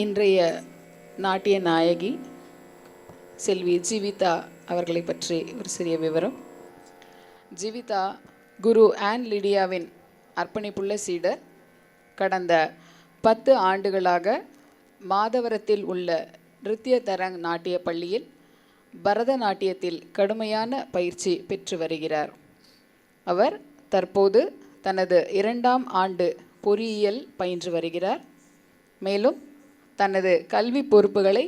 இன்றைய நாட்டிய நாயகி செல்வி ஜீவிதா அவர்களை பற்றி ஒரு சிறிய விவரம். ஜீவிதா குரு ஆன் லிடியாவின் அர்ப்பணிப்புள்ள சீடர். கடந்த 10 ஆண்டுகளாக மாதவரத்தில் உள்ள நிருத்ய தரங் நாட்டிய பள்ளியில் பரதநாட்டியத்தில் கடுமையான பயிற்சி பெற்று வருகிறார். அவர் தற்போது தனது 2ஆம் ஆண்டு பொறியியல் பயின்று வருகிறார். மேலும் தனது கல்வி பொறுப்புகளை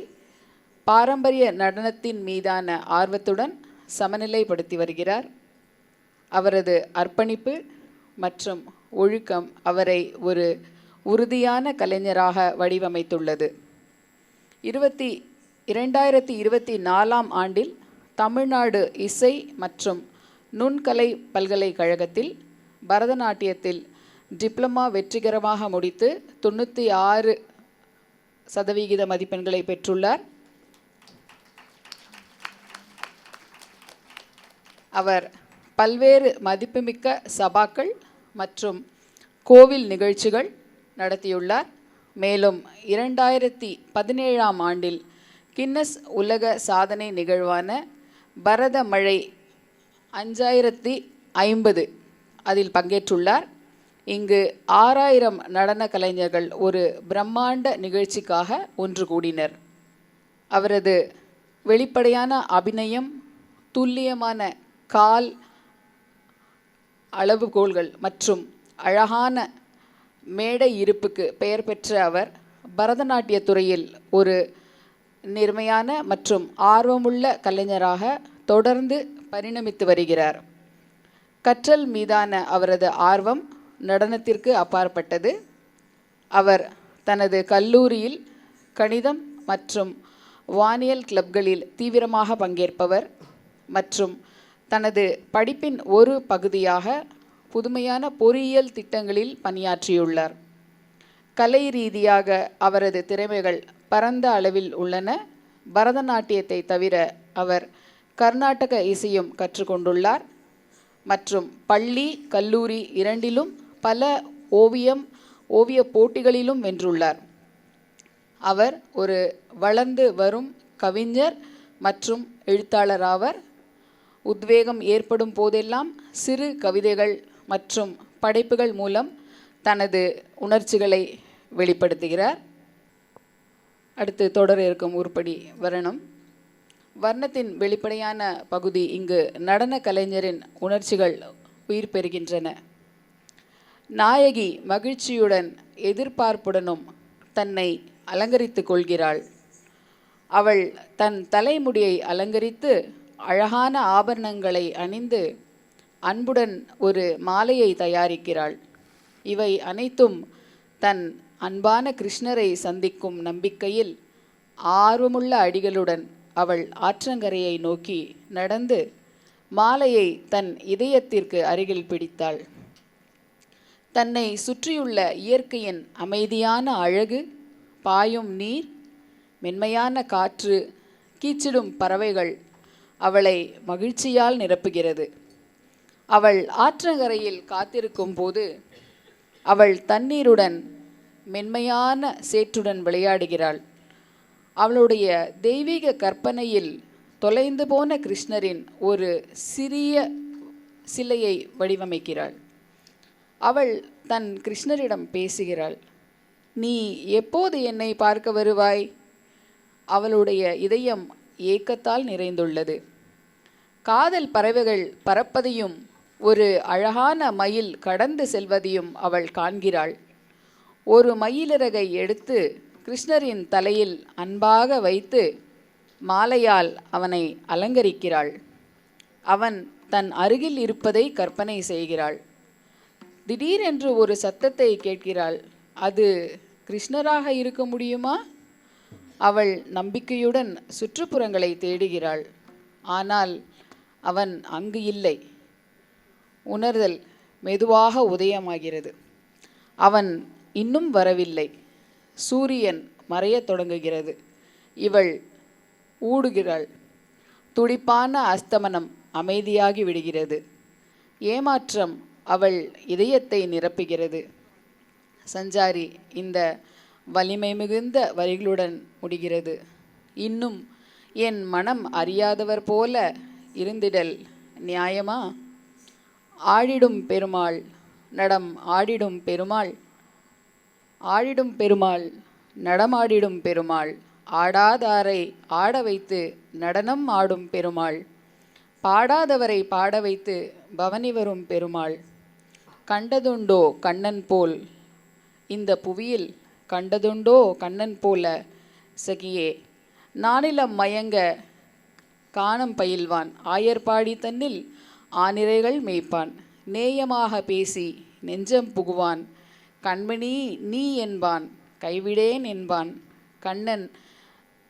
பாரம்பரிய நடனத்தின் மீதான ஆர்வத்துடன் சமநிலைப்படுத்தி வருகிறார். அவரது அர்ப்பணிப்பு மற்றும் ஒழுக்கம் அவரை ஒரு உறுதியான கலைஞராக வடிவமைத்துள்ளது. 2024ஆம் ஆண்டில் தமிழ்நாடு இசை மற்றும் நுண்கலை பல்கலைக்கழகத்தில் பரதநாட்டியத்தில் டிப்ளமா வெற்றிகரமாக முடித்து 96% மதிப்பெண்களை பெற்றுள்ளார். அவர் பல்வேறு மதிப்புமிக்க சபாக்கள் மற்றும் கோவில் நிகழ்ச்சிகள் நடத்தியுள்ளார். மேலும் 2017ஆம் ஆண்டில் கின்னஸ் உலக சாதனை நிகழ்வான பரத மழை 5050 அதில் பங்கேற்றுள்ளார். இங்கு 6000 நடன கலைஞர்கள் ஒரு பிரம்மாண்ட நிகழ்ச்சிக்காக ஒன்று கூடினர். அவரது வெளிப்படையான அபிநயம், துல்லியமான கால் அளவுகோல்கள் மற்றும் அழகான மேடை இருப்புக்கு பெயர் பெற்ற அவர் பரதநாட்டிய துறையில் ஒரு நேர்மையான மற்றும் ஆர்வமுள்ள கலைஞராக தொடர்ந்து பரிணமித்து வருகிறார். கற்றல் மீதான அவரது ஆர்வம் நடனத்திற்கு அப்பாற்பட்டது. அவர் தனது கல்லூரியில் கணிதம் மற்றும் வானியல் கிளப்களில் தீவிரமாக பங்கேற்பவர் மற்றும் தனது படிப்பின் ஒரு பகுதியாக புதுமையான பொறியியல் திட்டங்களில் பணியாற்றியுள்ளார். கலை ரீதியாக அவரது திறமைகள் பரந்த அளவில் உள்ளன. பரதநாட்டியத்தை தவிர அவர் கர்நாடக இசையும் கற்றுக்கொண்டுள்ளார் மற்றும் பள்ளி, கல்லூரி இரண்டிலும் பல ஓவிய போட்டிகளிலும் வென்றுள்ளார். அவர் ஒரு வளர்ந்து வரும் கவிஞர் மற்றும் எழுத்தாளராவர். உத்வேகம் ஏற்படும் போதெல்லாம் சிறு கவிதைகள் மற்றும் படைப்புகள் மூலம் தனது உணர்ச்சிகளை வெளிப்படுத்துகிறார். அடுத்து தொடர இருக்கும் உருப்படி வர்ணம். வர்ணத்தின் வெளிப்படையான பகுதி இங்கு நடன கலைஞரின் உணர்ச்சிகள் உயிர் பெறுகின்றன. நாயகி மகிழ்ச்சியுடன் எதிர்பார்ப்புடனும் தன்னை அலங்கரித்து கொள்கிறாள். அவள் தன் தலைமுடியை அலங்கரித்து அழகான ஆபரணங்களை அணிந்து அன்புடன் ஒரு மாலையை தயாரிக்கிறாள். இவை அனைத்தும் தன் அன்பான கிருஷ்ணரை சந்திக்கும் நம்பிக்கையில் ஆர்வமுள்ள அடிகளுடன் அவள் ஆற்றங்கரையை நோக்கி நடந்து மாலையை தன் இதயத்திற்கு அருகில் பிடித்தாள். தன்னை சுற்றியுள்ள இயற்கையின் அமைதியான அழகு, பாயும் நீர், மென்மையான காற்று, கீச்சிடும் பறவைகள் அவளை மகிழ்ச்சியால் நிரப்புகிறது. அவள் ஆற்றங்கரையில் காத்திருக்கும் போது அவள் தண்ணீருடன் மென்மையான சேற்றுடன் விளையாடுகிறாள். அவளுடைய தெய்வீக கற்பனையில் தொலைந்து போன கிருஷ்ணரின் ஒரு சிறிய சிலையை வடிவமைக்கிறாள். அவள் தன் கிருஷ்ணரிடம் பேசுகிறாள். நீ எப்போது என்னை பார்க்க வருவாய்? அவளுடைய இதயம் ஏக்கத்தால் நிறைந்துள்ளது. காதல் பறவைகள் பறப்பதையும் ஒரு அழகான மயில் கடந்து செல்வதையும் அவள் காண்கிறாள். ஒரு மயிலிறகை எடுத்து கிருஷ்ணரின் தலையில் அன்பாக வைத்து மாலையால் அவனை அலங்கரிக்கிறாள். அவன் தன் அருகில் இருப்பதை கற்பனை செய்கிறாள். திடீரென்று ஒரு சத்தத்தை கேட்கிறாள். அது கிருஷ்ணராக இருக்க முடியுமா? அவள் நம்பிக்கையுடன் சுற்றுப்புறங்களை தேடுகிறாள். ஆனால் அவன் அங்கு இல்லை. உணர்தல் மெதுவாக உதயமாகிறது. அவன் இன்னும் வரவில்லை. சூரியன் மறையத் தொடங்குகிறது. இவள் ஊடுகிறாள். துடிப்பான அஸ்தமனம் அமைதியாகி விடுகிறது. ஏமாற்றம் அவள் இதயத்தை நிரப்புகிறது. சஞ்சாரி இந்த வலிமை மிகுந்த வரிகளுடன் முடிகிறது. இன்னும் என் மனம் அறியாதவர் போல இருந்திடல் நியாயமா? ஆடிடும் பெருமாள் நடம் ஆடிடும் பெருமாள், ஆடிடும் பெருமாள் நடமாடிடும் பெருமாள், ஆடாதாரை ஆட வைத்து நடனம் ஆடும் பெருமாள், பாடாதவரை பாட வைத்து பவனி வரும் பெருமாள். கண்டதுண்டோ கண்ணன் போல் இந்த புவியில், கண்டதுண்டோ கண்ணன் போல சகியே, நானிலம் மயங்க காணம் பயில்வான், ஆயர்பாடி தன்னில் ஆனிரைகள் மேய்ப்பான், நேயமாக பேசி நெஞ்சம் புகுவான், கண்மணி நீ என்பான், கைவிடேன் என்பான், கண்ணன்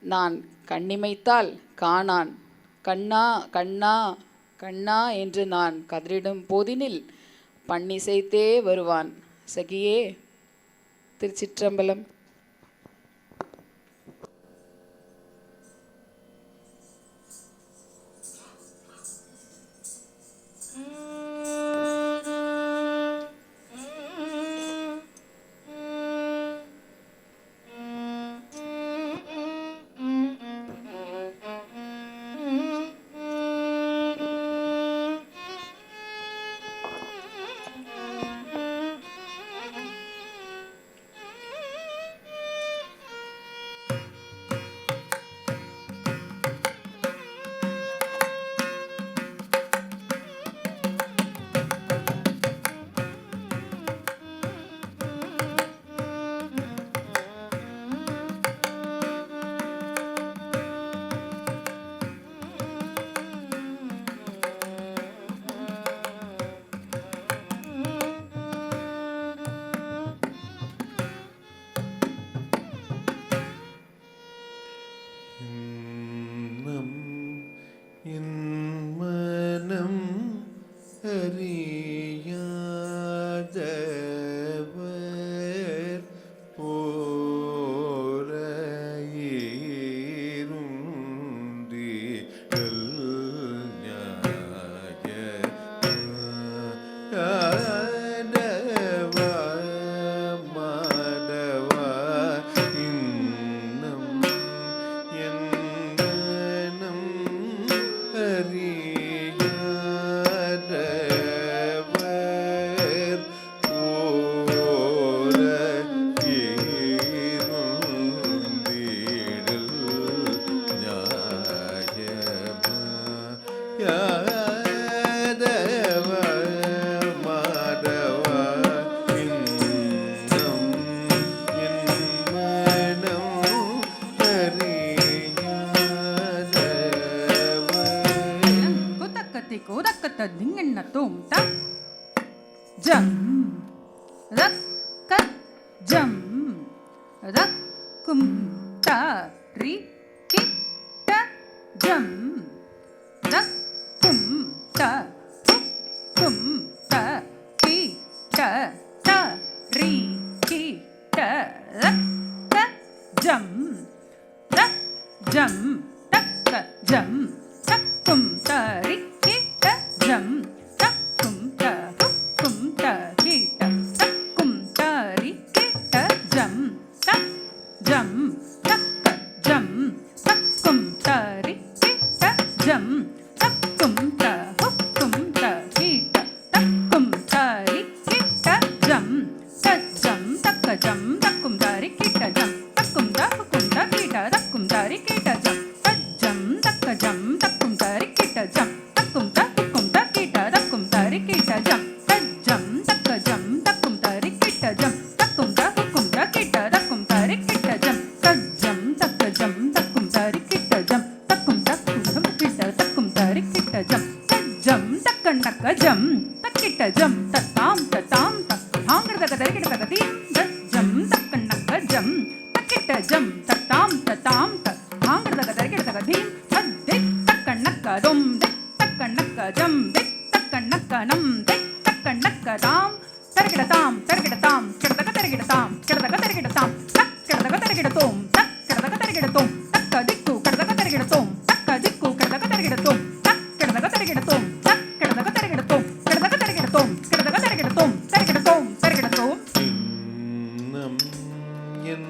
நான் கண்ணிமைத்தால் காணான், கண்ணா கண்ணா கண்ணா என்று நான் கதறிடும் போதினில் பண்ணிசைத்தே வருவான் சகியே. திருச்சிற்றம்பலம். என்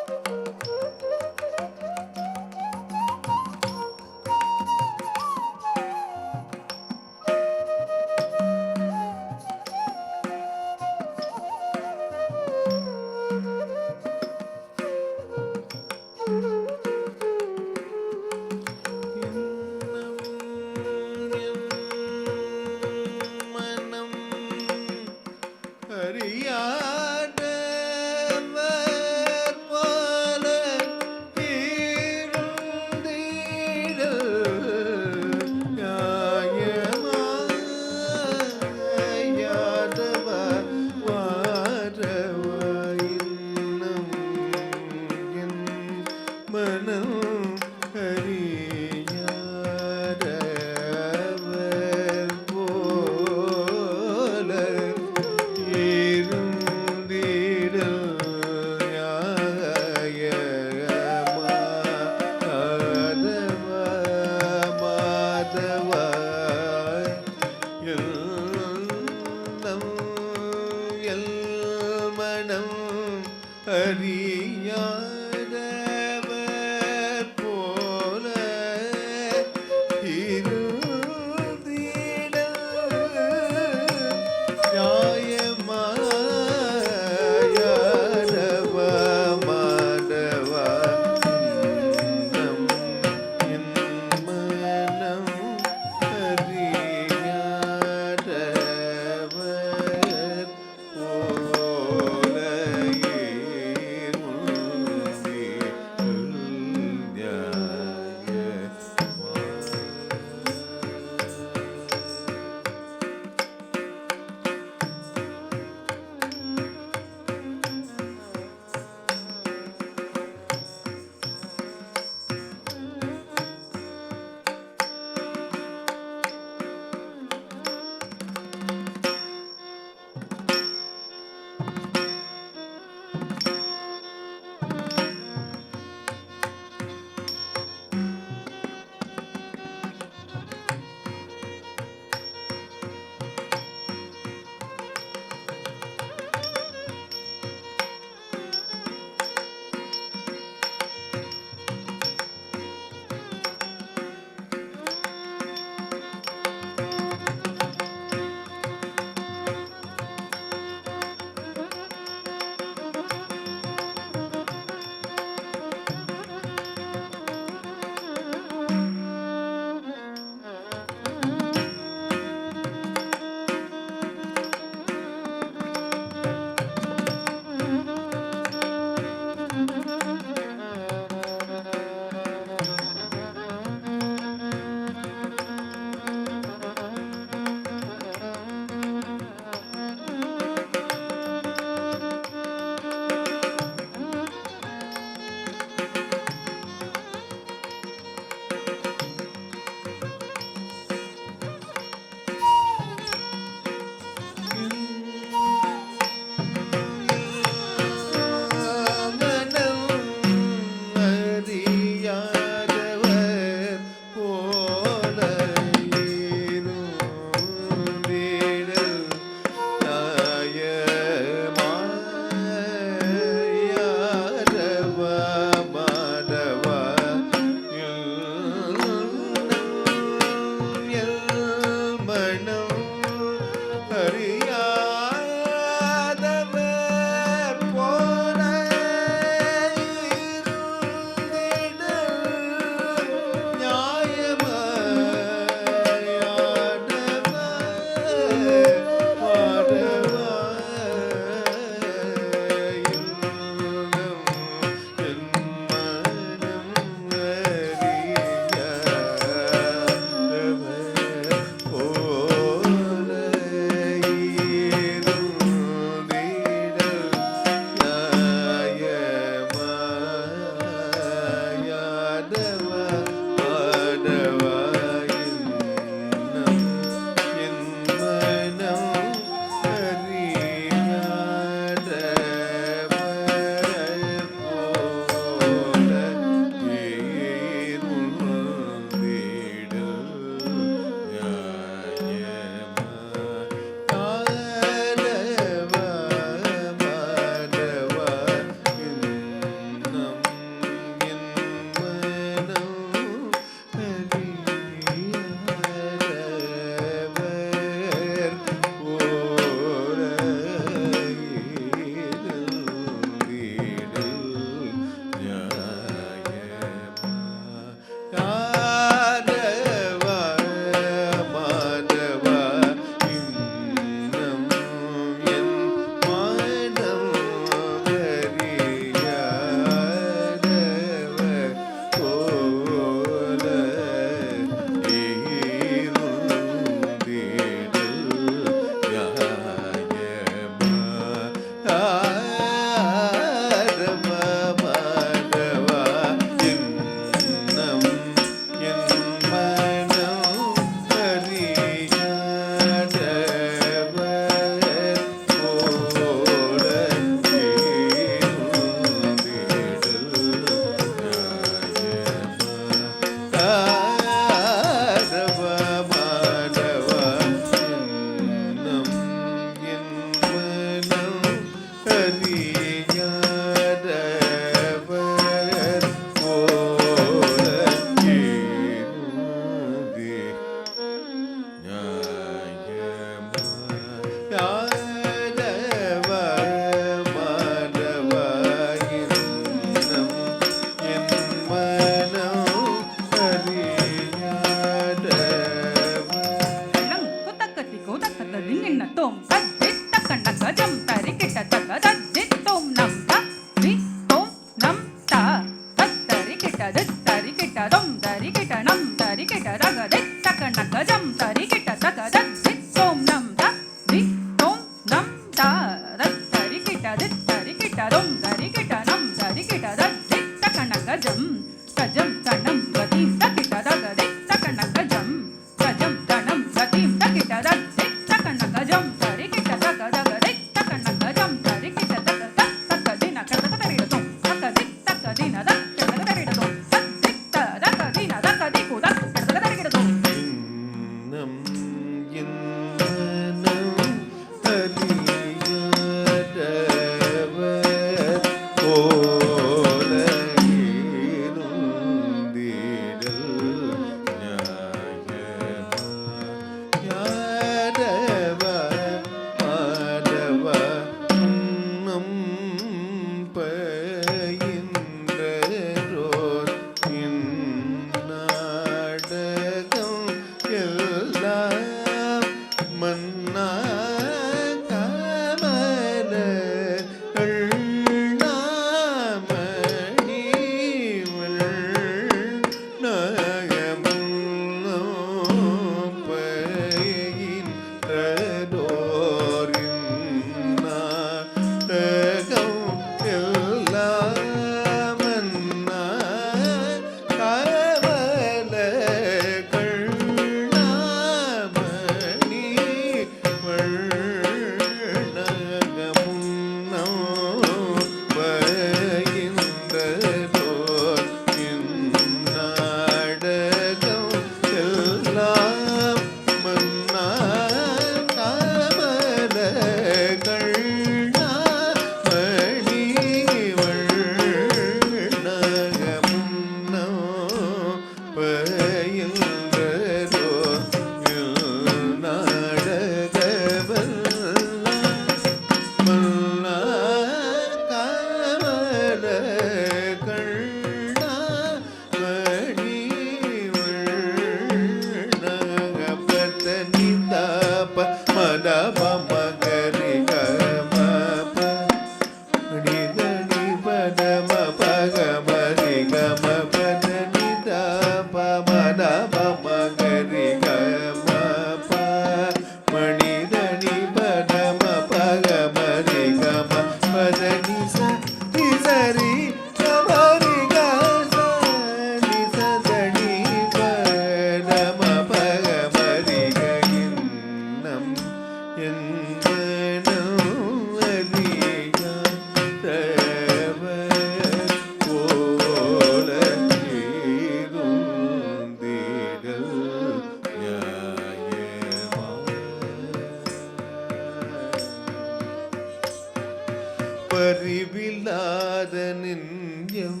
பரிவில்லாத நெஞ்சம்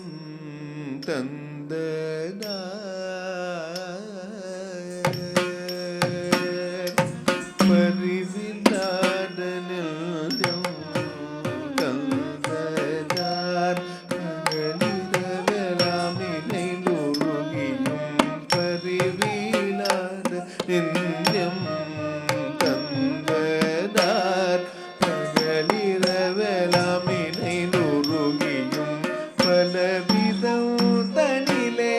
தந்ததார் பரிவில்லாத நெஞ்சம் தந்ததார் பகலிரவெல்லாம் நினைந்துருகியும் பரிவில்லாத நெஞ்சம் தந்ததார் பகலிரவெல்லாம் பலவிதம் தனிலே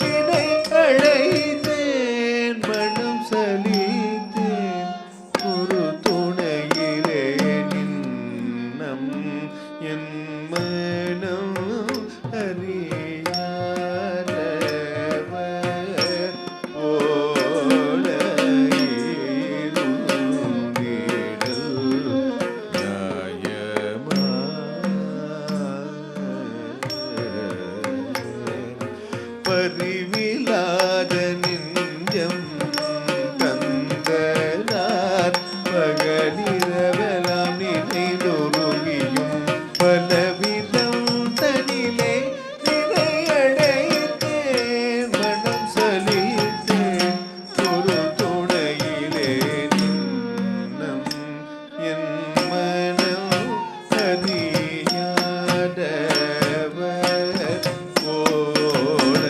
வினை அழைத்தேன் மனம் சலித்தேன் ஒரு துணையிலே நின்னம் என் மனம் அறியாதவர் போல பரிவில்லாத நெஞ்சம் தந்ததார் பகலிரவெல்லாம் நினைந்துருகியும் பலவிதம் தனிலே வினை அழைத்தேன் மனம் சலித்தேன் ஒரு துணையிலே நின்னம் என் மனம் அறியாதவர் போல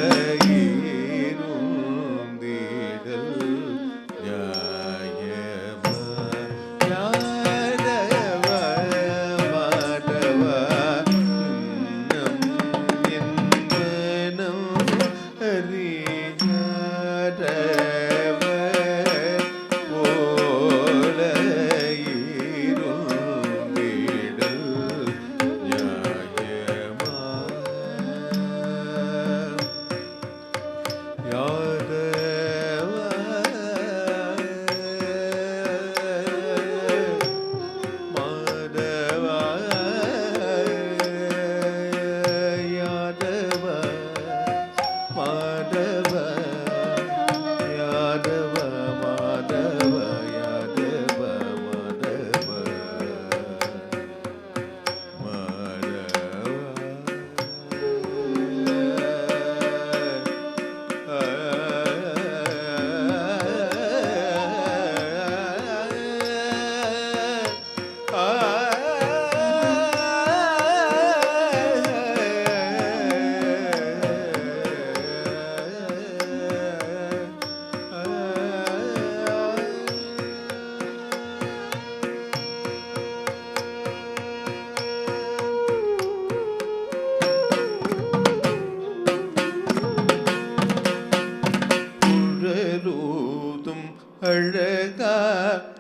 அழகா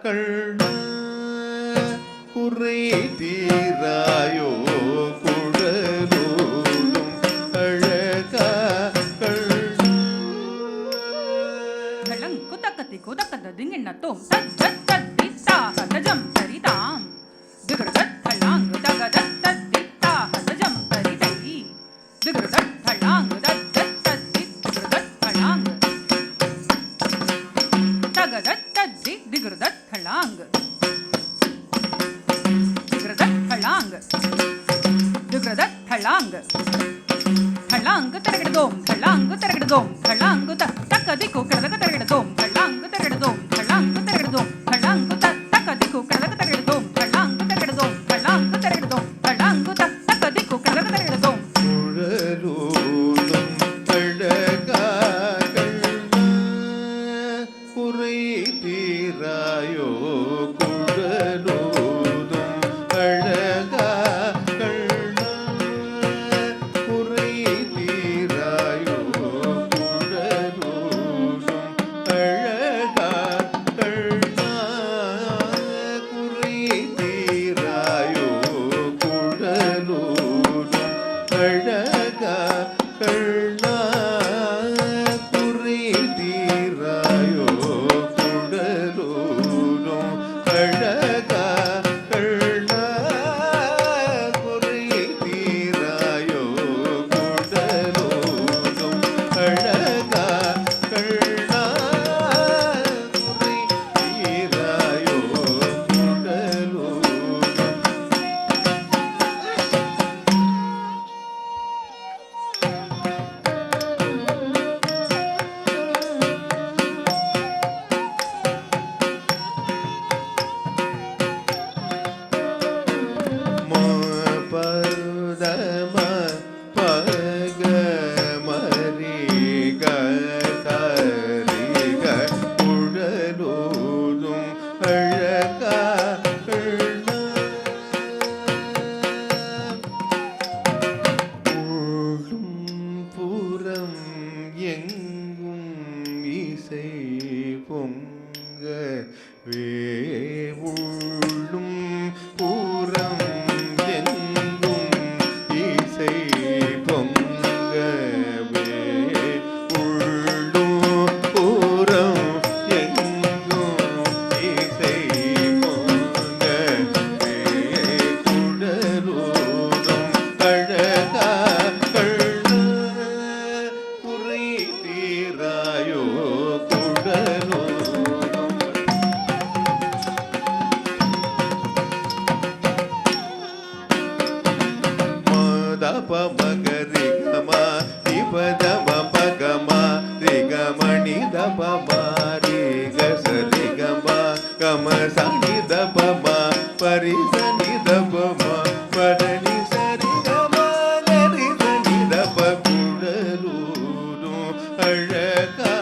கண்ணா குறை தீராயோ குழலோடும் அழகா கண்ணா குதக்கத்தி குதக்கத திங்கிண்ணத்தோம் தத்தத்தித்தா ஹதஜம் சரிதாம் திகர்தத் தலாங் தகதத்தத்தித்தா ஹதஜம் சரிதை திகர்தத் தலாங் தத்தத்தி திகர்தத் தலாங் தகதத்தத்தி திகர்தத் தலாங் திகர்தத் தலாங் திகர்தத் தலாங் தலாங் தரகிடதோம் தலாங் தரகிடதோம் தலாங் தக்கதிக்கு கிடதக தரகிடதோம் தள்ளாங்கு தரகிடதோம் தள்ளாங்கு தரகிடதோம் தள்ளாங்கு தக்கதிக்கு கிடதக தரகிடதோம் தள்ளாங்கு தரகிடதோம் தள்ளாங்கு தரகிடதோம் தள்ளாங்கு தக்கதிக்கு கிடதக தரகிடதோம் குழலூதும் அழகா கண்ணா குறை தீராயோ குழலூதும் அழகா கண்ணா குறை தீராயோ குழலூதும் அழகா கண்ணா குறை தீராயோ குழலூதும் அழகா கண்ணா குறை தீராயோ குழலூரும் அழகா கண்ணா குறை தீராயோ குழலூரும் அழகா கண்ணா குறை தீராயோ குழலூரும் பதம பக மரிக தரிக குழலூதும் அழகா கண்ணா உள்ளும் புறம் எங்கும் இசை பொங்க உள்ளும் புறம் எங்கும் இசை பொங்கவே உள்ளும் புறம் எங்கும் இசை பொங்கவே குழலூதும் அழகா கண்ணா குறை தீராயோ குழலூதும் மதப மகரிகம நிபதம பகம ரிகமணி தபம ரிக சரிகம கம சனி தபம பரிசனி தபம பரணி சரிகம நரிசனி தப குழலூரும் அழகா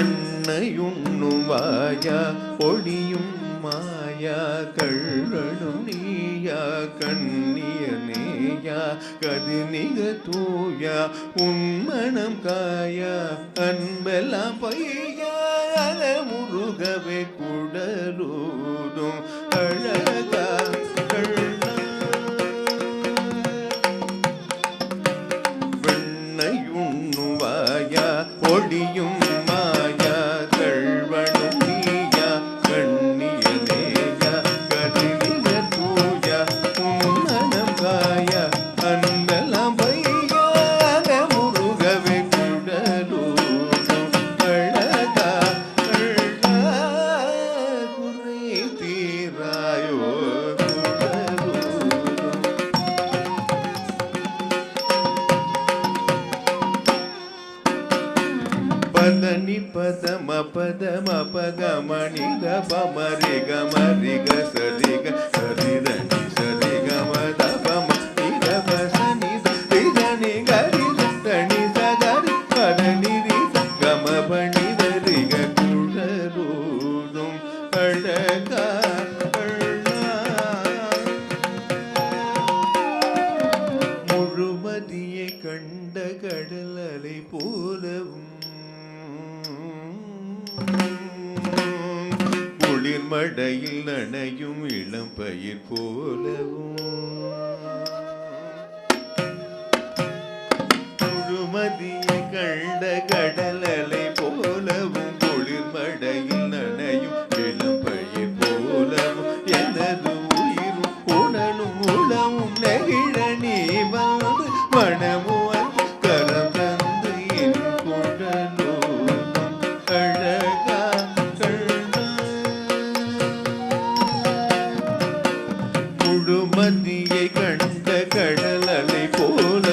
வெண்ணையுண்ணும் வாயா ஒளியும் மாயா கள்ளனும் நீயா கண்ணியனேயா கதிநிக தூயா உன்மணம் காயா அன்பெல்லாம் பையா முருகவே குழலூதும் அழகா கண்ணா வெண்ணையுண்ணும் வாயா ஒளியும் மாயா கள்வனும் நீயா கண்ணியனேயா கதிரிக தூயா உன்னனம் காயா அன்பெல்லாம் பையா முருகவே குழலூதும் அழகா கண்ணா குறை தீராயோ குழலூதும் பதனி பதம பதம பகமணி தபம ரிக மரிக சரிக சரிதனி சரிக மதபம நிதப சனி ரிதனி கரி தனி சகரி பதனி ரித கம பணி தரிக குழலூதும் அழகா கண்ணா முழுமதியை கண்ட கடல் அலை போலவும் குளிர்மடையில் நனையும் இளம் பயிர் போலவும் முழுமதியை கண்ட கடல் அலை போலவும் குளிர்மடையில் நனையும் இளம் பயிர் போலவும் எனது உயிரும் உடலும் உளவும் நெகிழ நீ வந்து மனமுவன் கரம் தந்து என் குழலூதும் அழகா கண்ணா முழுமதியை கண்ட கடல் அலை போல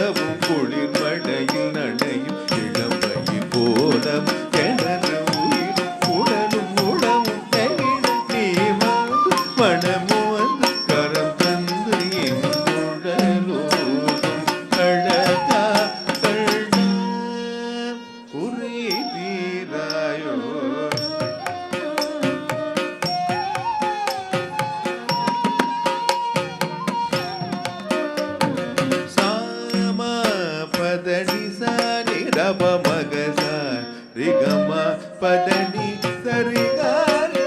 பதனி சாரி ரப மகச ரிகம பதனி சரிகாரி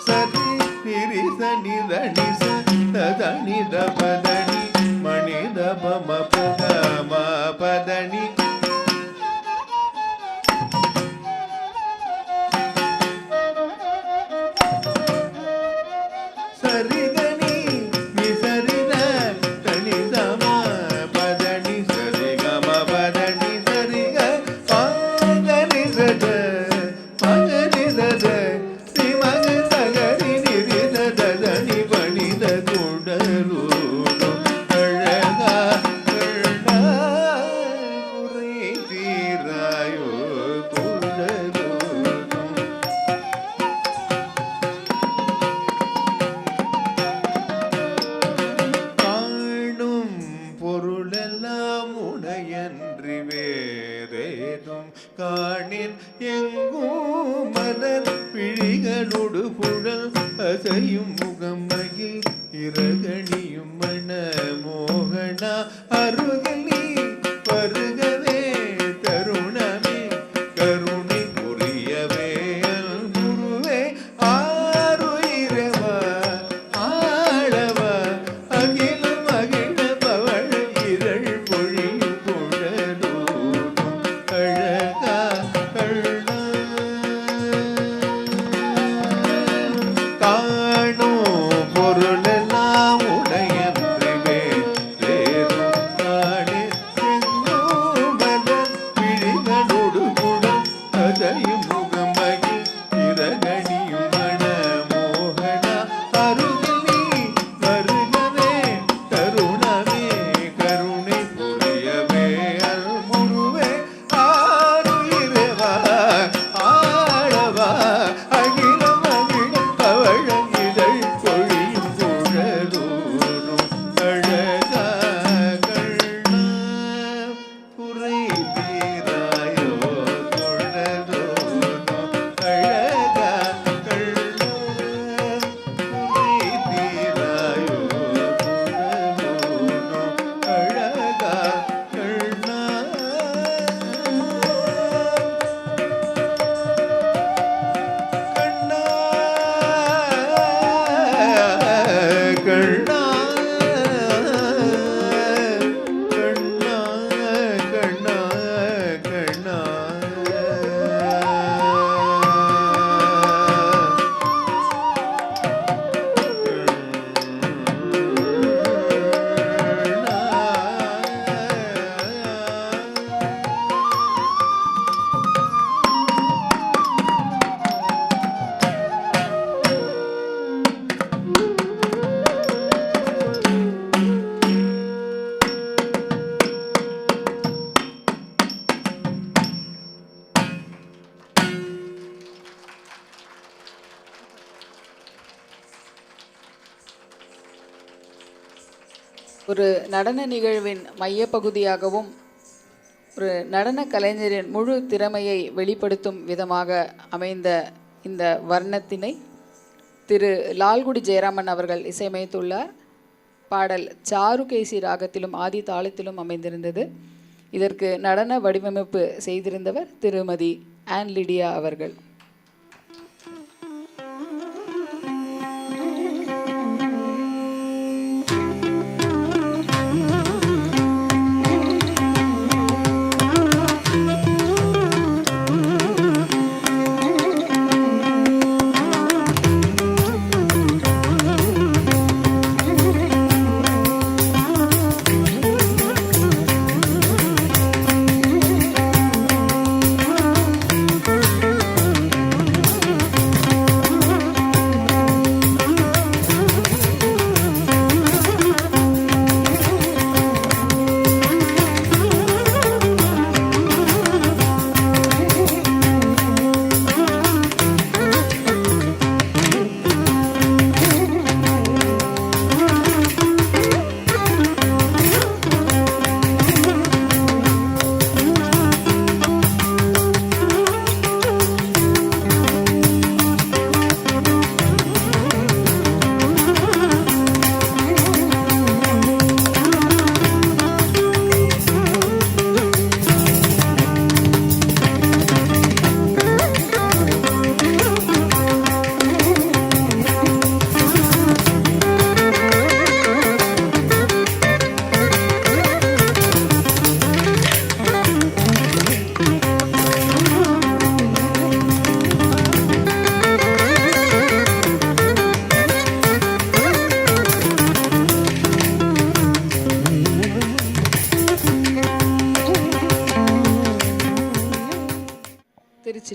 சரி நிரி சனி தனி சதனி ரபதனி மணி ரப மபதம பதனி சரிதனி நிசரித தனி சம பதனி சரிகம பதனி சரிக பங்கனி சத பங்கனி சத ஸ்ரீமக சகரி நிரித ததனி பணித குடலூடு அழகா கண்ணா குறை தீராயோ குடலூடு காணும் பொருளெல்லாம் உடையன்றி வேறேதும் காணின் எங்கும் மலர் பிழிகளோடு புழல் அசையும் முகமகில் இரகணியும் மன மோகனா அருகில் நீ வருகவே தருணமே கருணை புரியவே குருவே ஆருயிரவா ஆளவா அகிலம் அகில பவழ இரள் பொழியும் குழலூடும் அழகா கண்ணா காணும் பொருளெல்லாம் உடையன்று வேறும் காணே செங்கும் மலர் பிழிகளோடு குடம் அதையும் முகமகி இரகணியும் மன மோகனா அருகில் நீ வருகவே தருணமே கருணை புரியவே அருள்குருவே ஆருயிரவா ஆளவா அகிலம் அகிலம் பவழங்கிதழ் பொழியும் குழலூடும் அழகா கண்ணா குறை தீராயோ குழலூடும் அழகா கண்ணா குறை தீராயோ குழலூடும் அழகா கண்ணா கண்ணா கண்ணா கண்ணா கண்ணா ஒரு நடன நிகழ்வின் மையப்பகுதியாகவும் ஒரு நடன கலைஞரின் முழு திறமையை வெளிப்படுத்தும் விதமாக அமைந்த இந்த வர்ணத்தினை திரு லால்குடி ஜெயராமன் அவர்கள் இசையமைத்துள்ளார். பாடல் சாருகேசி ராகத்திலும் ஆதி தாளத்திலும் அமைந்திருந்தது. இதற்கு நடன வடிவமைப்பு செய்திருந்தவர் திருமதி ஆன் லிடியா அவர்கள்.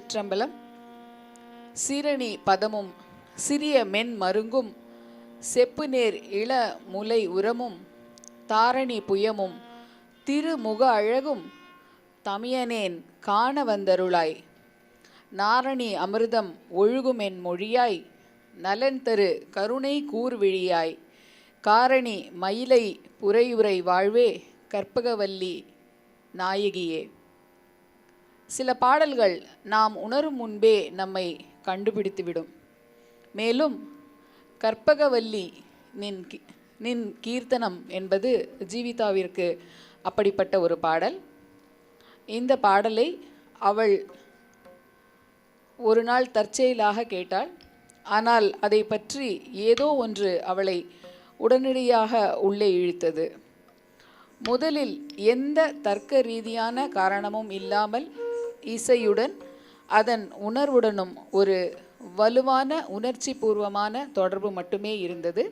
திருச்சிற்றம்பலம். சீரணி பதமும் சிறிய மென் மருங்கும் செப்பு நேர் இள முலை உரமும் தாரணி புயமும் திருமுக அழகும் தமியனேன் காண வந்தருளாய். நாரணி அமிர்தம் ஒழுகுமென் மொழியாய் நலன் தரு கருணை கூர்விழியாய். காரணி மயிலை புரையுரை வாழ்வே கற்பகவல்லி நாயகியே. சில பாடல்கள் நாம் உணரும் முன்பே நம்மை கண்டுபிடித்துவிடும். மேலும் கற்பகவல்லி நின் கீர்த்தனம் என்பது ஜீவிதாவிற்கு அப்படிப்பட்ட ஒரு பாடல். இந்த பாடலை அவள் ஒரு நாள் தற்செயலாக கேட்டாள். ஆனால் அதை பற்றி ஏதோ ஒன்று அவளை உடனடியாக உள்ளே இழுத்தது. முதலில் எந்த தர்க்க ரீதியான காரணமும் இல்லாமல் இசையுடன் அதன் உணர்வுடனும் ஒரு வலுவான உணர்ச்சி பூர்வமான தொடர்பு மட்டுமே இருந்தது.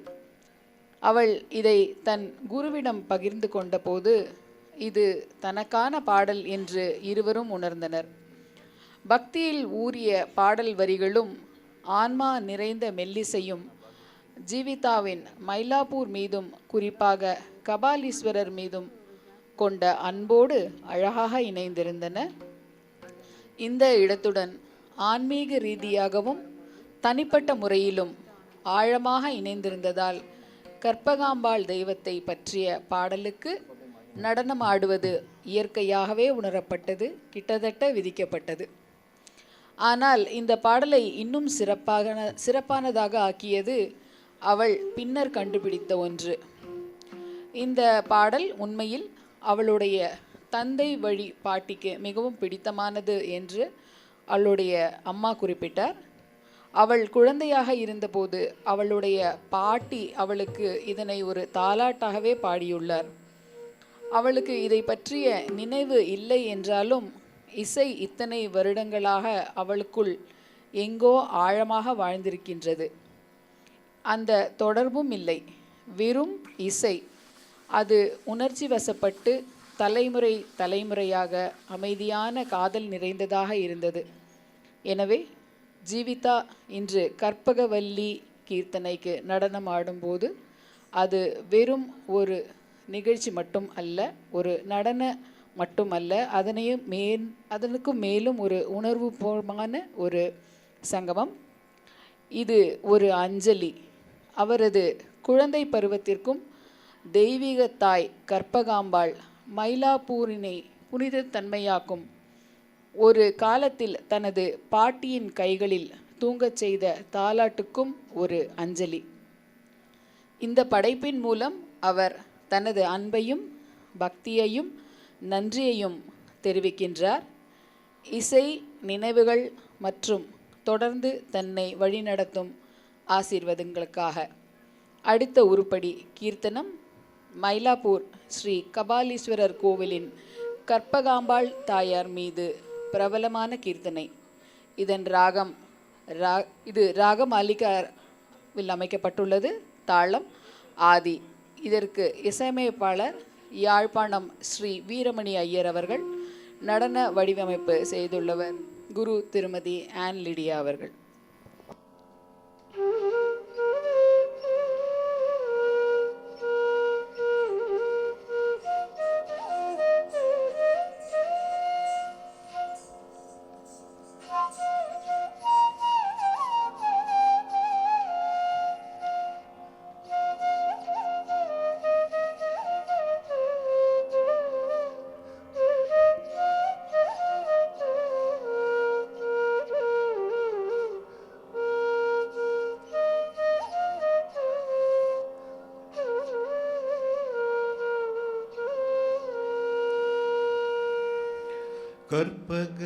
அவள் இதை தன் குருவிடம் பகிர்ந்து கொண்ட போது இது தனக்கான பாடல் என்று இருவரும் உணர்ந்தனர். பக்தியில் ஊறிய பாடல் வரிகளும் ஆன்மா நிறைந்த மெல்லிசையும் ஜீவிதாவின் மயிலாப்பூர் மீதும் குறிப்பாக கபாலீஸ்வரர் மீதும் கொண்ட அன்போடு அழகாக இணைந்திருந்தன. இந்த இடத்துடன் ஆன்மீக ரீதியாகவும் தனிப்பட்ட முறையிலும் ஆழமாக இணைந்திருந்ததால் கற்பகாம்பாள் தெய்வத்தை பற்றிய பாடலுக்கு நடனம் ஆடுவது இயற்கையாகவே உணரப்பட்டது, கிட்டத்தட்ட விதிக்கப்பட்டது. ஆனால் இந்த பாடலை இன்னும் சிறப்பானதாக ஆக்கியது அவள் பின்னர் கண்டுபிடித்த ஒன்று. இந்த பாடல் உண்மையில் அவளுடைய தந்தை வழி பாட்டிக்கு மிகவும் பிடித்தமானது என்று அவளுடைய அம்மா குறிப்பிட்டார். அவள் குழந்தையாக இருந்தபோது அவளுடைய பாட்டி அவளுக்கு இதனை ஒரு தாலாட்டாகவே பாடியுள்ளார். அவளுக்கு இதை பற்றிய நினைவு இல்லை என்றாலும் இசை இத்தனை வருடங்களாக அவளுக்குள் எங்கோ ஆழமாக வாழ்ந்திருக்கின்றது. அந்த தொடர்பும் இல்லை, வெறும் இசை. அது உணர்ச்சி வசப்பட்டு தலைமுறை தலைமுறையாக அமைதியான காதல் நிறைந்ததாக இருந்தது. எனவே ஜீவிதா இன்று கற்பகவல்லி கீர்த்தனைக்கு நடனம் ஆடும்போது அது வெறும் ஒரு நிகழ்ச்சி மட்டும் அல்ல, ஒரு நடன மட்டும் அல்ல, அதனுக்கும் மேலும் ஒரு உணர்வுபூர்வமான ஒரு சங்கமம். இது ஒரு அஞ்சலி. அவரது குழந்தை பருவத்திற்கும் தெய்வீக தாய் கற்பகாம்பாள் மயிலாப்பூரினை புனித தன்மையாக்கும் ஒரு காலத்தில் தனது பாட்டியின் கைகளில் தூங்கச் செய்த தாலாட்டுக்கும் ஒரு அஞ்சலி. இந்த படைப்பின் மூலம் அவர் தனது அன்பையும் பக்தியையும் நன்றியையும் தெரிவிக்கின்றார். இசை நினைவுகள் மற்றும் தொடர்ந்து தன்னை வழிநடத்தும் ஆசீர்வாதங்களுக்காக. அடுத்த உருப்படி கீர்த்தனம் மயிலாப்பூர் ஸ்ரீ கபாலீஸ்வரர் கோவிலின் கற்பகாம்பாள் தாயார் மீது பிரபலமான கீர்த்தனை. இதன் இது ராகமாலிகாவில் அமைக்கப்பட்டுள்ளது. தாளம் ஆதி. இதற்கு இசையமைப்பாளர் யாழ்ப்பாணம் ஸ்ரீ வீரமணி ஐயர் அவர்கள். நடன வடிவமைப்பு செய்துள்ளவர் குரு திருமதி ஆன் லிடியா அவர்கள்.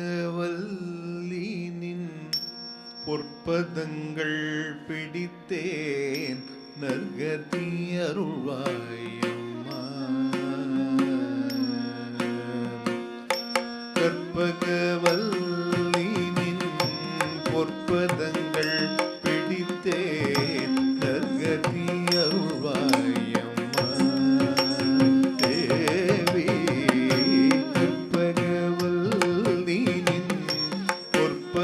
கற்பகவல்லி நின் பொற்பதங்கள் பிடித்தேன் நற்கதி அருள்வாயம்மா. கற்பகவல்லி நின் பொற்பதங்கள் பிடித்தேன் நற்கதி அருள்வாயம்மா. தேவி கற்பகவல்லி நின் பொற்ப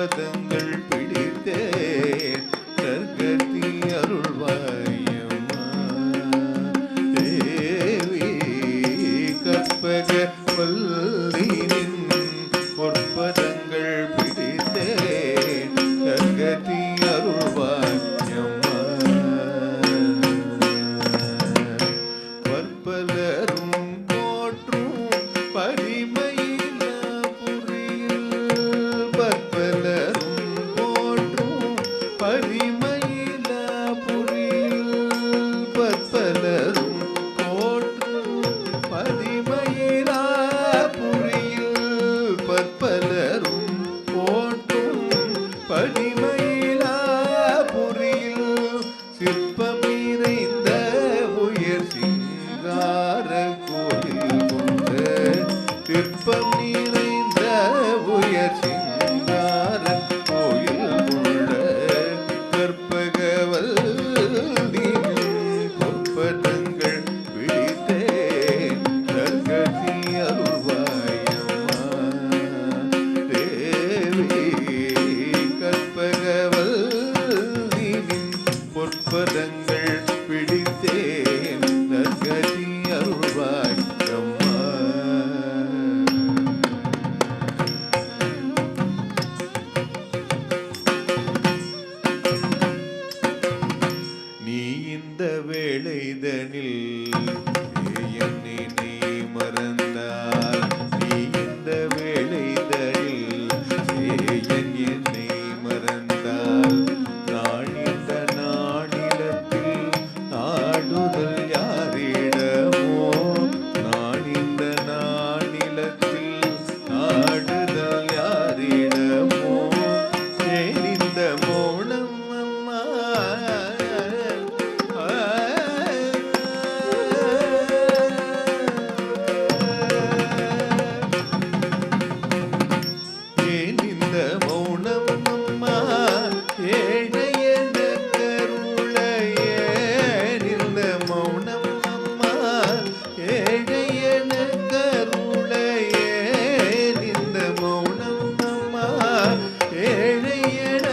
பொற்பதங்கள் பிடித்தேன் நற்கதி அருள்வாய் அம்மா. நீ இந்த வேளைதனில் என்னை நீ மறந்தால், நீ இந்த வேளைதனில் என்னை மறந்தால், நான் இந்த நானிலத்தில் ஆடுதல் யாரிடமோ, நான் இந்த நானிலத்தில் ஆடுதல் யாரிடமோ, ஏன் இந்த மௌனம் அம்மா. ஏன் இந்த மௌனம் அம்மா, ஏழையன கருளையே. இந்த மௌனம் அம்மா, ஏழையன கருளையே. இந்த மௌனம் அம்மா, ஏழையன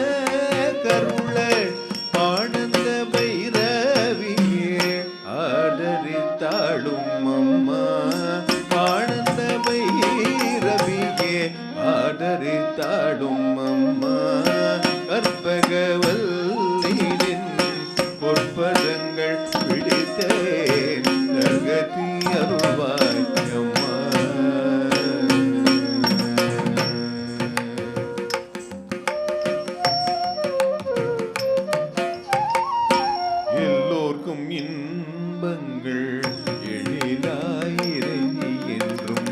கருளை. ஆனந்த பைரவியே ஆதரித்தாளும் அம்மா, ஆனந்த பைரவியே ஆதரித்தாடும் அம்மா. கற்பகவல்லினின் பொற்பதங்கள் பிடித்தேன் நற்கதி அருள்வாய் அம்மா. எல்லோர்க்கும் இன்பங்கள் எழிலாயிரங்கி என்றும்,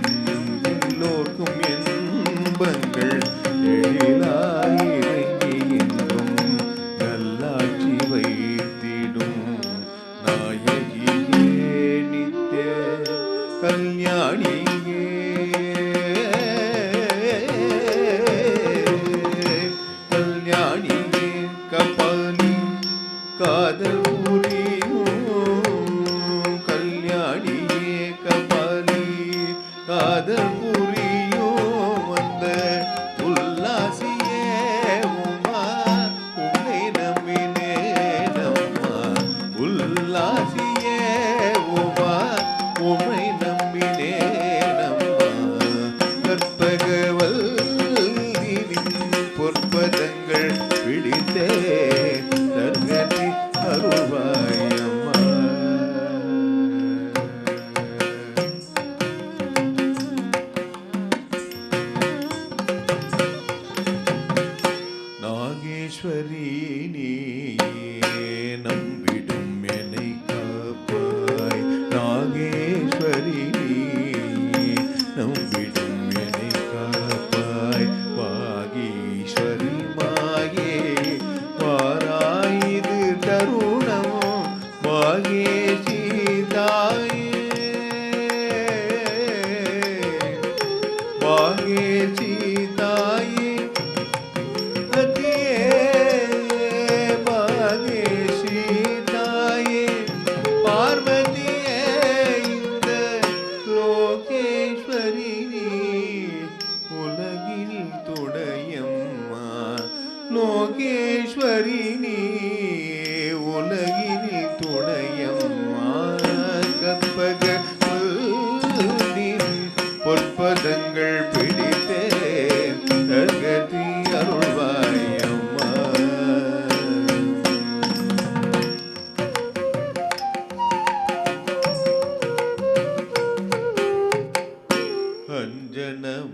எல்லோர்க்கும் இன்பங்கள் எழிலாயிரங்கி என்றும், நல்லாட்சி வைத்திடும் நாயகியே நித்ய கல்யாணியே. கல்யாணியே கபாலி காதல் புரியும், கல்யாணியே கபாலி காதல் புரியும். வந்த உல்லாசியே உமா, உன்னை நம்பினேன் அம்மா. உல்லாசியே உமா, உன்னை நம்பினேன் அம்மா. கற்பகவல்லினின் பொற்பதங்கள் பிடித்தே நற்கதி அருள்வாய் அம்மா. நாகேஸ்வரி நீயே நம்பிடும் என்னை காப்பாய். நாகேஸ்வரி நீயே நம்பிடும் என்னை காப்பாய். வாகீஸ்வரி மாயே வாராயிது தருணம், வாகேசி தாயே. வாகேசி தாயே ரதியே, வாகேசி தாயே பார்வதியே. இந்த லோகேஸ்வரி நீ உலகில் துணையம்மா. லோகேஸ்வரி நீ உலகில் துணையம்மா. கற்பகவல்லினின் பொற்பதங்கள் பிடித்தேன் நற்கதி அருள்வாய் அம்மா.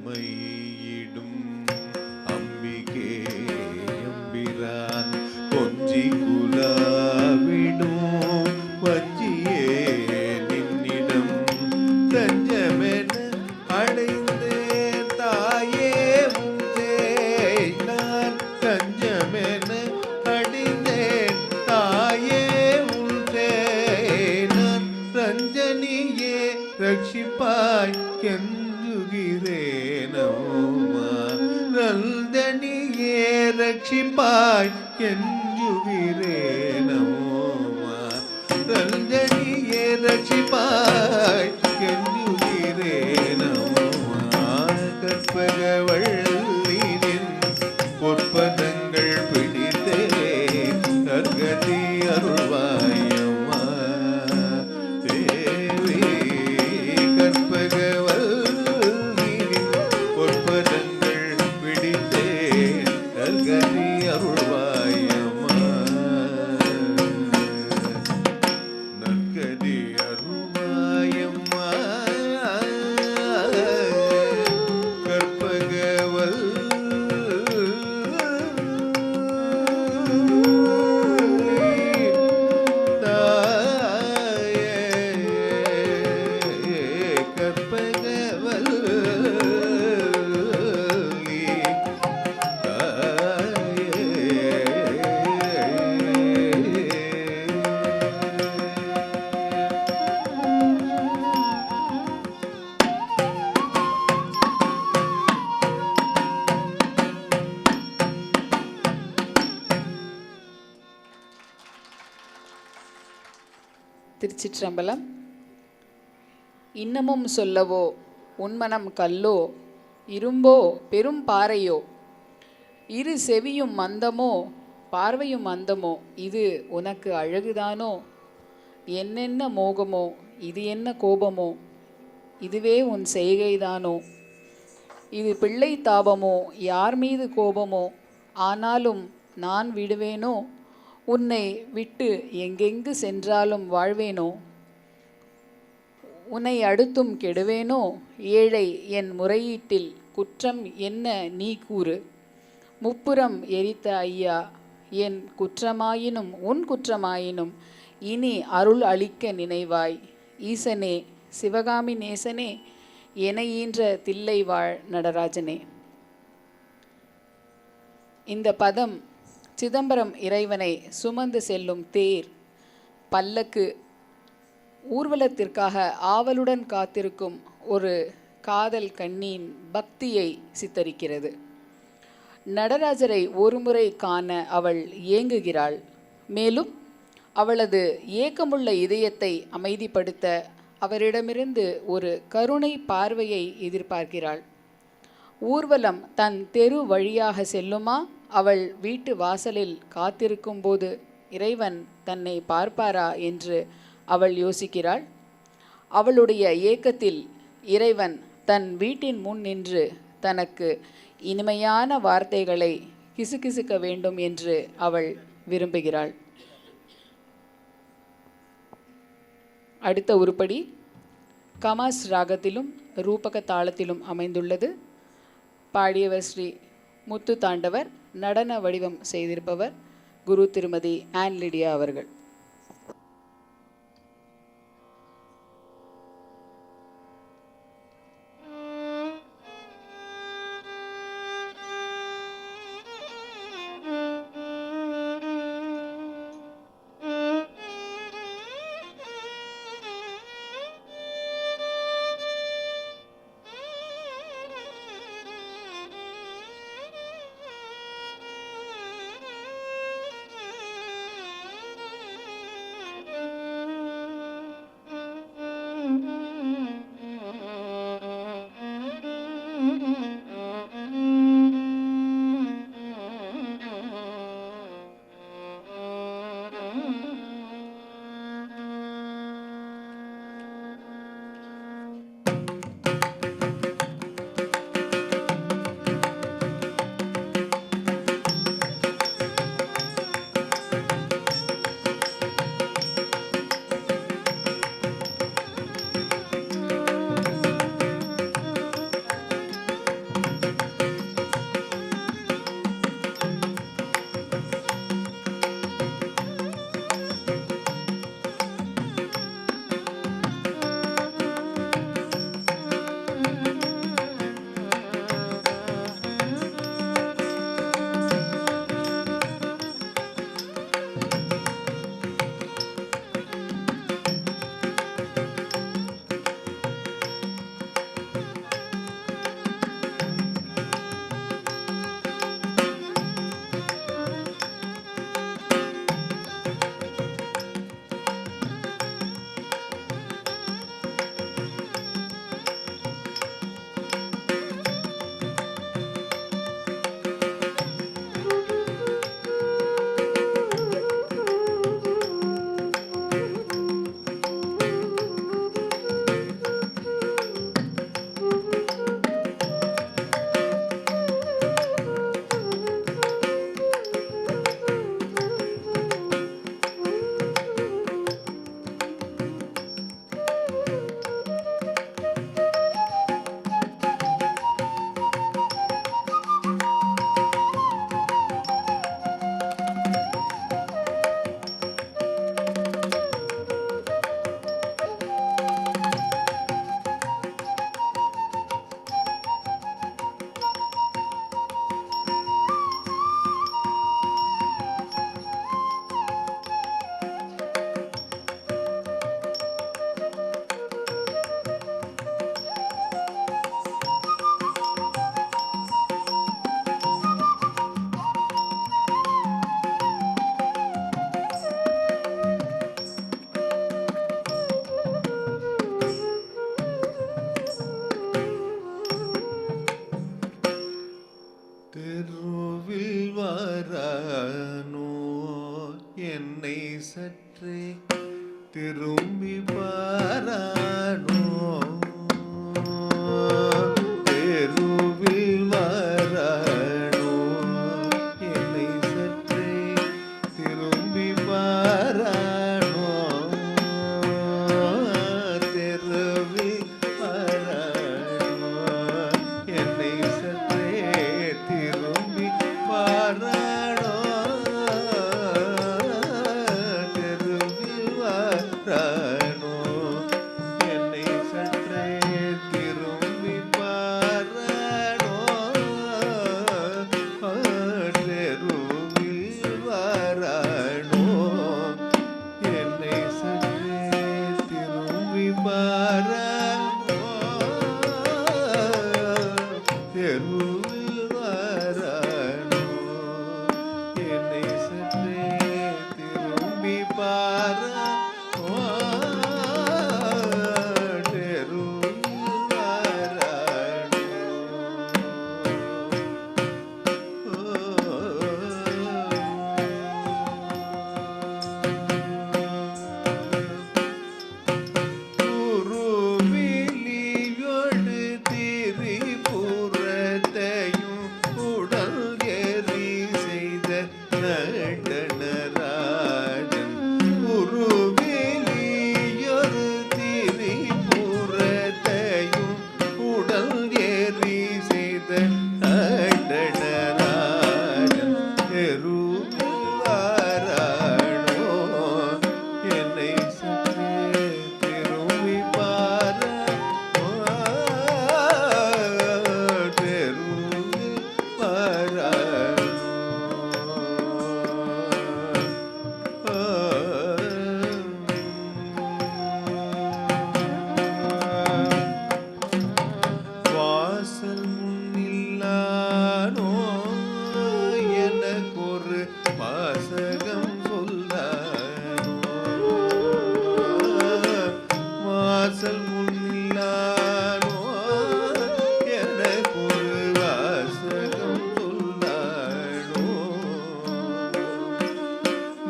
அஞ்சனமையிடும் அம்பிகே எம்பிரான் கொஞ்சி குலாவிடும் வஞ்சியே நின்னிடம் தஞ்சமென அடைந்தேன் தாயே உந்தே. நான் தஞ்சமென அடைந்தேன் தாயே உந்தே. நான் ரஞ்சனியே ரட்சிப்பாய் கெஞ்சுகிறேனம்மா. ரஞ்சனியே ரட்சிப்பாய் கெஞ்சுகிறேனம்மா. ரஞ்சனியே ரட்சிப்பாய் கெஞ்சுகிறேனம்மா. கற்பகவல்லினின் பொற்பதங்கள் பிடித்தே நற்கதி நற்கதி அருள்வாயம்மா தேவி கற்பகவல்லி பொற்பதங்கள் பிடித்தேன் நற்கதி அருள்வாயம்மா நற்கதி அருள்வாயம்மா திருச்சிற்றம்பலம். இன்னமும் சொல்லவோ உன்மனம் கல்லோ இரும்போ பெரும் பாறையோ இரு செவியும் மந்தமோ பார்வையும் மந்தமோ இது உனக்கு அழகுதானோ என்னென்ன மோகமோ இது என்ன கோபமோ இதுவே உன் செய்கைதானோ இது பிள்ளை தாபமோ யார் மீது கோபமோ ஆனாலும் நான் விடுவேனோ உன்னை விட்டு எங்கெங்கு சென்றாலும் வாழ்வேனோ உன்னை அடுத்தும் கெடுவேனோ ஏழை என் முறையீட்டில் குற்றம் என்ன நீ கூறு முப்புறம் எரித்த ஐயா என் குற்றமாயினும் உன் குற்றமாயினும் இனி அருள் அளிக்க நினைவாய் ஈசனே சிவகாமி நேசனே என ஈன்ற தில்லை வாழ் நடராஜனே. இந்த பதம் சிதம்பரம் இறைவனை சுமந்து செல்லும் தேர் பல்லக்கு ஊர்வலத்திற்காக ஆவலுடன் காத்திருக்கும் ஒரு காதல் கண்ணியின் பக்தியை சித்தரிக்கிறது. நடராஜரை ஒருமுறை காண அவள் ஏங்குகிறாள். மேலும் அவளது ஏக்கமுள்ள இதயத்தை அமைதிப்படுத்த அவரிடமிருந்து ஒரு கருணை பார்வையை எதிர்பார்க்கிறாள். ஊர்வலம் தன் தெரு வழியாக செல்லுமா? அவள் வீட்டு வாசலில் காத்திருக்கும் போது இறைவன் தன்னை பார்ப்பாரா என்று அவள் யோசிக்கிறாள். அவளுடைய ஏக்கத்தில் இறைவன் தன் வீட்டின் முன் நின்று தனக்கு இனிமையான வார்த்தைகளை கிசுகிசுக்க வேண்டும் என்று அவள் விரும்புகிறாள். அடுத்த உருப்படி கமாஸ் ராகத்திலும் ரூபக தாளத்திலும் அமைந்துள்ளது. பாடியவர் ஸ்ரீ முத்து தாண்டவர். நடன வடிவம் செய்திருப்பவர் குரு திருமதி ஆன் லிடியா அவர்கள். சற்றே திரும்பி பாரானோ தெருவில் வரானோ என்னை சற்றே திரும்பி பாரானோ தெருவில் வரானோ என்னை சற்றே திரும்பி பாரானோ தெருவில் வரானோ என்னை சற்றே திரும்பி பாரானோ தெருவில் வரானோ என்னை சற்றே திரும்பி பாரானோ தெருவில் வரானோ என்னை சற்றே திரும்பி பாரானோ தெருவில் வரானோ உருவிலியொடு திரிபுரத்தையும் உடல் எரி செய்த நடனராஜன் உருவிலியொரு திரிபுரத்தையும் உடல் எரி செய்த நடனராஜன் தெருவில் வரானோ என்னை சற்றே திரும்பி பாரானோ தெருவில் வரானோ வாசல் முன்னில்லானோ எனக்கொரு வாசகம் சொல்லானோ வாசல் முன்னில்லானோ எனக்கொரு வாசகம் சொல்லானோ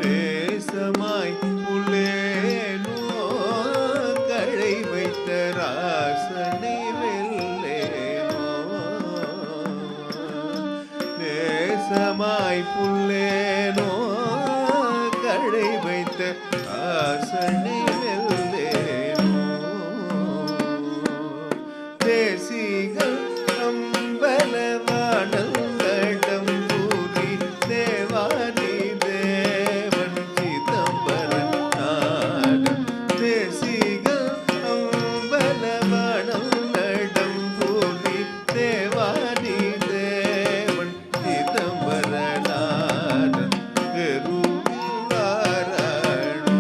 நேசமாய் உள்ளேனோ களை வைத்த ராசனை வெல்லேனோ நேசமாய் புல்லேனோ களை வைத்த ராசனை வெல்லேனோ தேசிகள் அம்பலவானல் நடம் பூரி தேவாதி தேவன் சிதம்பரம் நாடம் தேசிகள் அம்பலவானல் நடம் பூரி தேவாதி தேவன் சிதம்பர நாடன் தெருவில் வரானோ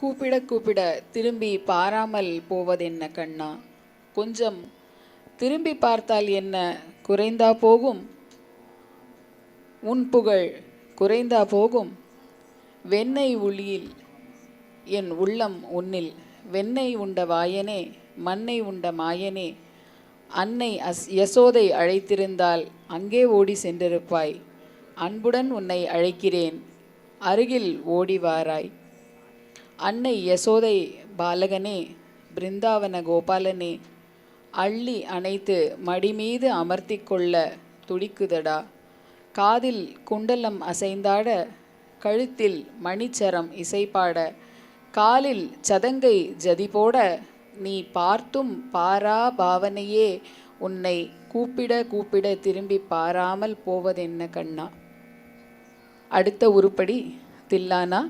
கூப்பிட கூப்பிட திரும்பி பாராமல் போவதென்ன கண்ணா? கொஞ்சம் திரும்பி பார்த்தால் என்ன குறைந்தா போகும்? உன் புகழ் குறைந்தா போகும்? வெண்ணெய் ஒளியில் என் உள்ளம் உன்னில், வெண்ணெய் உண்ட வாயனே மண்ணை உண்ட மாயனே, அன்னை யசோதை அழைத்திருந்தால் அங்கே ஓடி சென்றிருப்பாய். அன்புடன் உன்னை அழைக்கிறேன், அருகில் ஓடி வாராய். அன்னை யசோதை பாலகனே, பிருந்தாவன கோபாலனே, அள்ளி அணைத்து மடிமீது அமர்த்தி கொள்ள துடிக்குதடா. காதில் குண்டலம் அசைந்தாட, கழுத்தில் மணிச்சரம் இசைப்பாட, காலில் சதங்கை ஜதி போட, நீ பார்த்தும் பாரா பாவனையே உன்னை கூப்பிட கூப்பிட திரும்பி பாராமல் போவதென்ன கண்ணா? அடுத்த உருப்படி தில்லானா.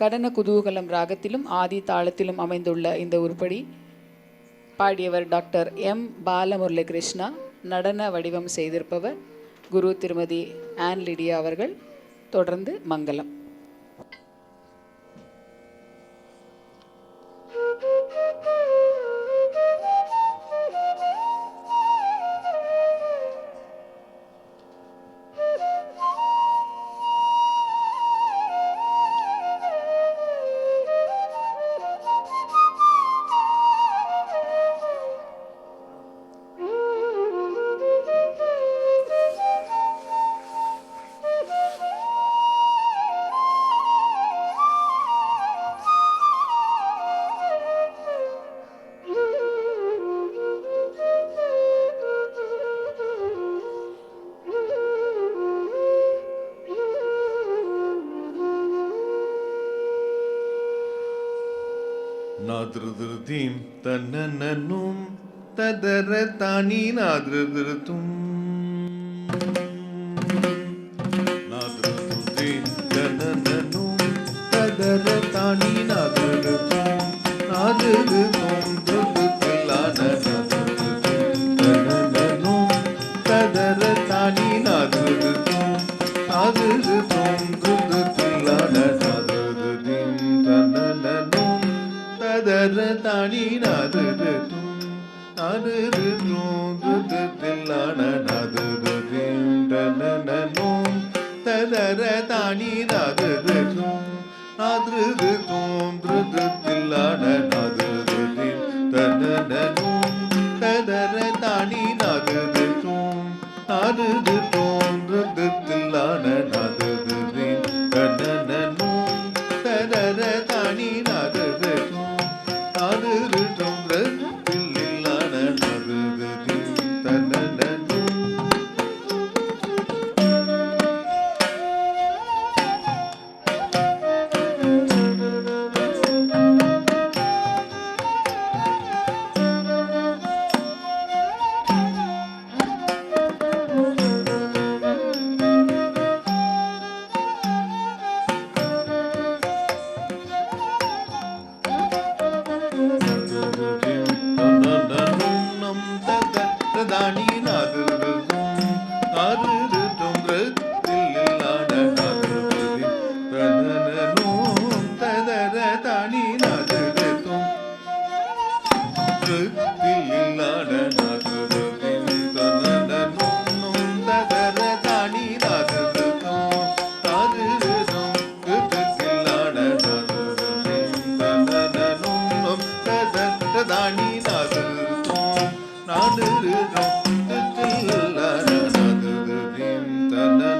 கடன குதூகலம் ராகத்திலும் ஆதி தாளத்திலும் அமைந்துள்ள இந்த உருப்படி பாடியவர் டாக்டர் எம் பாலமுரளி கிருஷ்ணா. நடன வடிவம் செய்திருப்பவர் குரு திருமதி ஆன் லிடியா அவர்கள். தொடர்ந்து மங்களம். நாதிருதிருதீம் தன்னன்னும் ததர தானி நாதிருதிருத்தும் நாதிருதிருதீம் தன்னன்னும் ததர தானி நாதிருதிருத்தும் நாதிருதும் துதுதில்லான தன்னன்னும் ததர தானி நாதிருதிருத்தும் நாதிருதும் துதுதில்லான ததர தானி நாதிருதும் நாதிருதும் துதுதில்லான நாதிருதும் தன்னன்னும் ததர தானி நாதிருதும் நாதிருதும் துதுதில்லான நாதிருதும் தன்னன்னும் ததர தானி நாதிருதும் நாதிருதும் துதுதில்லான நாதிருதும்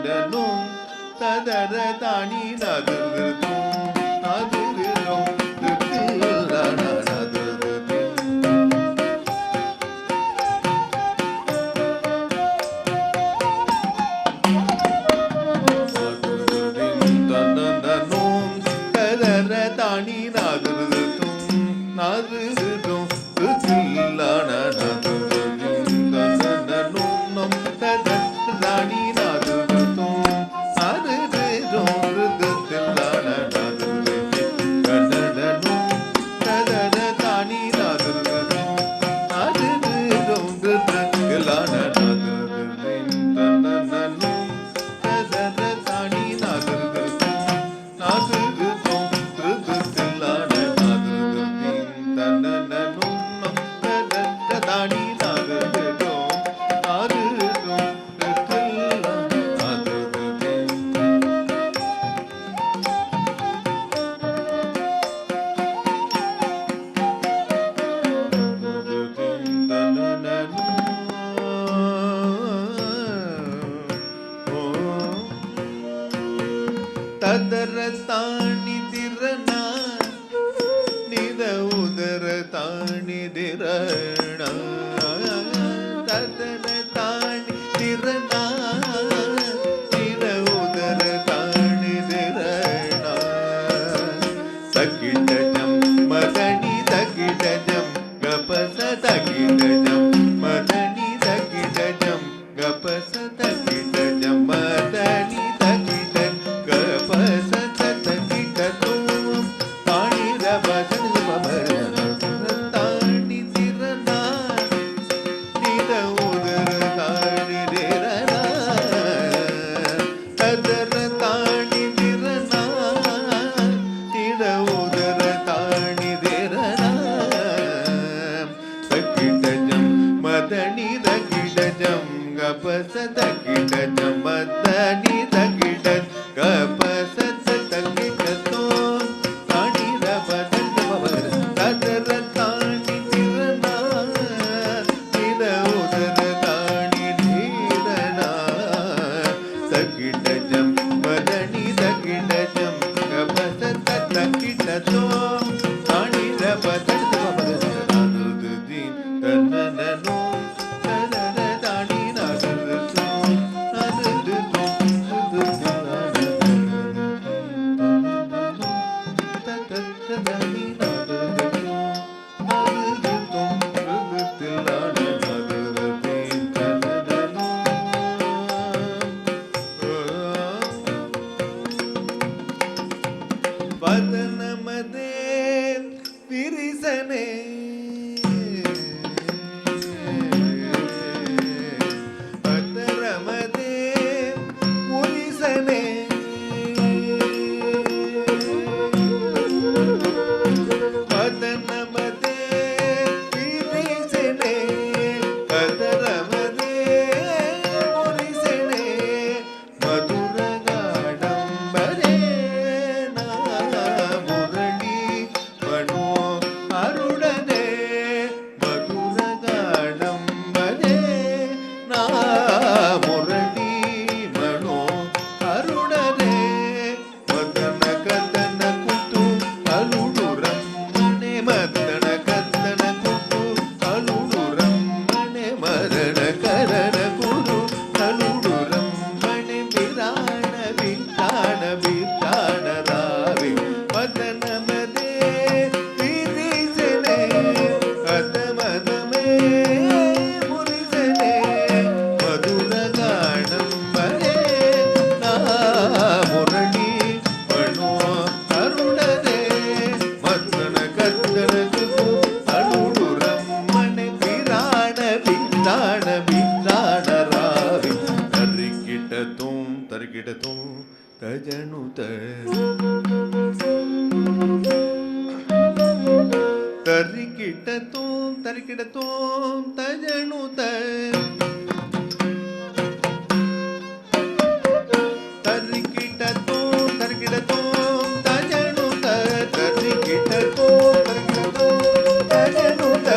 தன்னன்னும் ததர தானி நாதிருதும் நாதிருதும் துதுதில்லான நாதிருதும் தன்னன்னும் நாதி ததர தாணி திறனா நித உதர தாணி திரணா ததர தாணி திறனா நித உதர தாணி திரணா தகிடஜம் மதனி தகிடஜம் கபச தகிடஜம் மதனி தகிடஜம் கபச தகிடஜம் மதனி தகிடஜம் கபச தகிடஜம் தாணி ரபச தாணி திறனா நித உதர தாணி திரணா ததர தாணி திறனா நித உதர தாணி திரணா தகிடஜம் மதனி தகிடஜம் கபச தகிடஜம் மதனி தகிடஜம் கபச தகிடஜம் தாணி ரபச ததர தாணி திறனா நித உதர தாணி திரணா தகிடஜம் மதனி தகிடஜம் கபச தகிடஜம் தாணி ரபச தன்னனோ ததர தாணி நாதோ வதனமதே விரிசனே வதனமதே முரிசனே வதனமதே விரிசனே வதனமதே முரிசனே மதுரகாடம்பரே முரளி மனோ அருடனே மதுரகாடம்பரே முரளி மனோ அருடனே மதன கதன குத்து அலுடுரம் மனே மதன கதன குத்து அலுடுரம் மனே மரண கரண குரு அலுடுரம் மணி பிராண விட்டாண விட்டாண ராவி மதனமதே விரிசனே அதமதமே முரிசனே மதுரகாடம்பரே முரளி மனோ அருணனே மதன கத்தன குரு அலுடுரம் மணி பிராண விட்டாண விட்டாண ராவி தரிக்கிட்டதும் தரிக்கிட்டதும் தஜனுத தரிக்கிட்டதும் தரிக்கிட்டதும் தஜனுத தரிக்கிட்டதும் தரிக்கிட்டதும் தஜனுத தரிக்கிட்டதும் தரிக்கிட்டதும் தஜனுத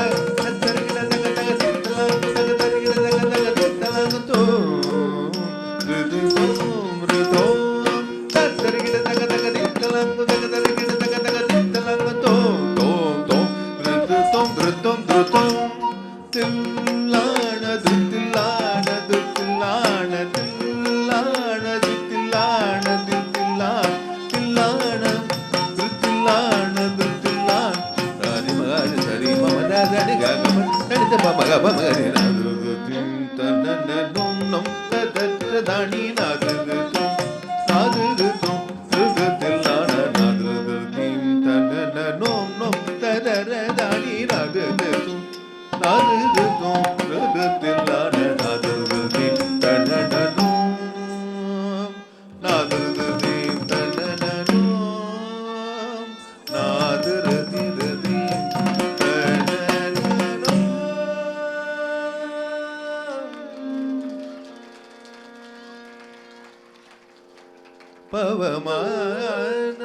பவமான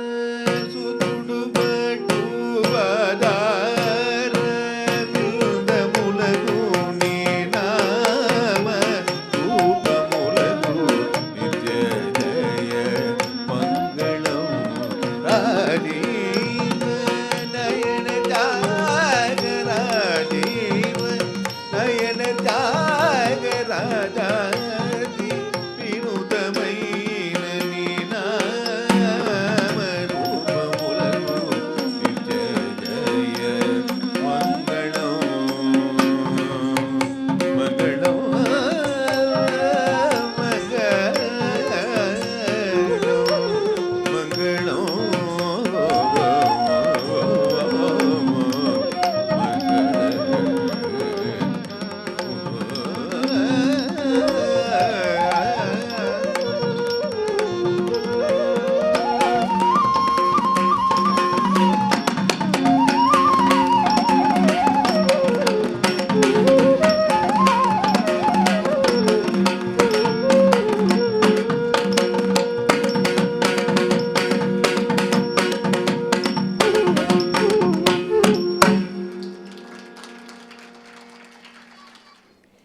சுத